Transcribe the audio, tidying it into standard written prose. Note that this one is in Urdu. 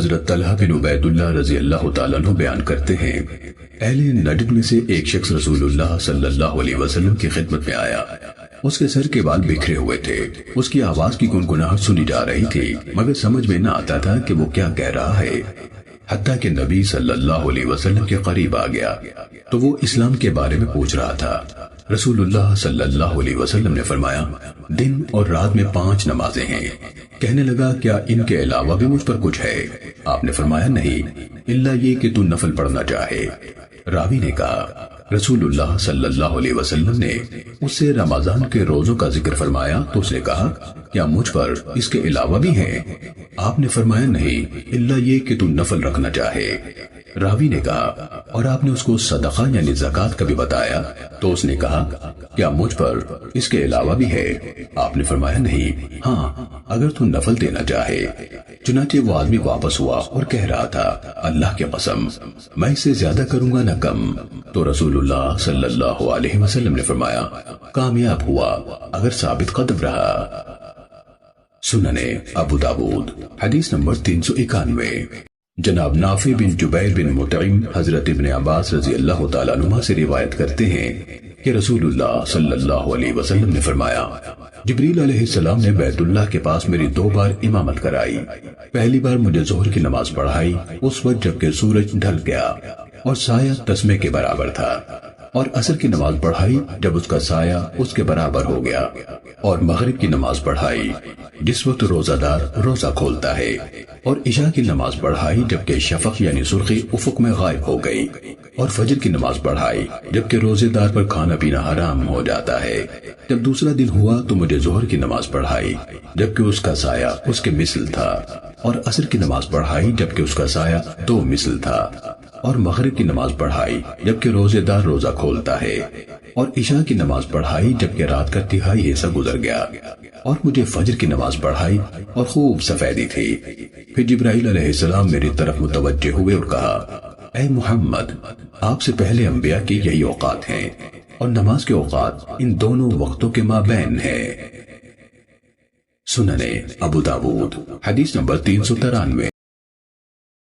حضرت طلحہ بن عبید اللہ رضی اللہ تعالیٰ عنہ بیان کرتے ہیں، اہل نجد میں سے ایک شخص رسول اللہ صلی اللہ علیہ وسلم کی خدمت میں آیا۔ اس کے سر کے بال بکھرے ہوئے تھے، اس کی آواز کی گنگناہٹ سنی جا رہی تھی مگر سمجھ میں نہ آتا تھا کہ وہ کیا کہہ رہا ہے، حتیٰ کہ نبی صلی اللہ علیہ وسلم کے قریب آ گیا تو وہ اسلام کے بارے میں پوچھ رہا تھا۔ رسول اللہ صلی اللہ علیہ وسلم نے فرمایا، دن اور رات میں 5 نمازیں ہیں۔ کہنے لگا، کیا ان کے علاوہ بھی مجھ پر کچھ ہے؟ آپ نے فرمایا، نہیں، الا یہ کہ تو نفل پڑھنا چاہے۔ راوی نے کہا، رسول اللہ صلی اللہ علیہ وسلم نے اس سے رمضان کے روزوں کا ذکر فرمایا تو اس نے کہا، کیا مجھ پر اس کے علاوہ بھی ہیں؟ آپ نے فرمایا، نہیں، الا یہ کہ تو نفل رکھنا چاہے۔ راوی نے کہا، اور آپ نے اس کو صدقہ یعنی زکوٰۃ کا بھی بتایا تو اس نے کہا، کیا مجھ پر اس کے علاوہ بھی ہے؟ آپ نے فرمایا، نہیں، ہاں اگر تو نفل دینا چاہے۔ چنانچہ وہ آدمی واپس ہوا اور کہہ رہا تھا، اللہ کی قسم میں اس سے زیادہ کروں گا نہ کم۔ تو رسول اللہ صلی اللہ علیہ وسلم نے فرمایا، کامیاب ہوا اگر ثابت قدم رہا۔ سننے ابو داود حدیث نمبر 391۔ جناب نافع بن جبیر بن مطعم حضرت ابن عباس رضی اللہ تعالیٰ عنہ سے روایت کرتے ہیں کہ رسول اللہ صلی اللہ علیہ وسلم نے فرمایا، جبریل علیہ السلام نے بیت اللہ کے پاس میری 2 بار امامت کرائی۔ پہلی بار مجھے ظہر کی نماز پڑھائی اس وقت جبکہ سورج ڈھل گیا اور سایہ تسمے کے برابر تھا، اور عصر کی نماز پڑھائی جب اس کا سایہ اس کے برابر ہو گیا، اور مغرب کی نماز پڑھائی جس وقت روزہ دار روزہ کھولتا ہے، اور عشاء کی نماز پڑھائی جبکہ شفق یعنی سرخی افق میں غائب ہو گئی، اور فجر کی نماز پڑھائی جبکہ روزے دار پر کھانا پینا حرام ہو جاتا ہے۔ جب دوسرا دن ہوا تو مجھے ظہر کی نماز پڑھائی جبکہ اس کا سایہ اس کے مثل تھا، اور عصر کی نماز پڑھائی جبکہ اس کا سایہ 2 مثل تھا، اور مغرب کی نماز پڑھائی جبکہ روزے دار روزہ کھولتا ہے، اور عشاء کی نماز پڑھائی جبکہ رات کا تہائی حصہ گزر گیا، اور مجھے فجر کی نماز پڑھائی اور خوب سفیدی تھی۔ پھر جبرائیل علیہ السلام میری طرف متوجہ ہوئے اور کہا، اے محمد، آپ سے پہلے انبیاء کی یہی اوقات ہیں، اور نماز کے اوقات ان دونوں وقتوں کے مابین ہیں۔ سننے ابو داود حدیث نمبر 393۔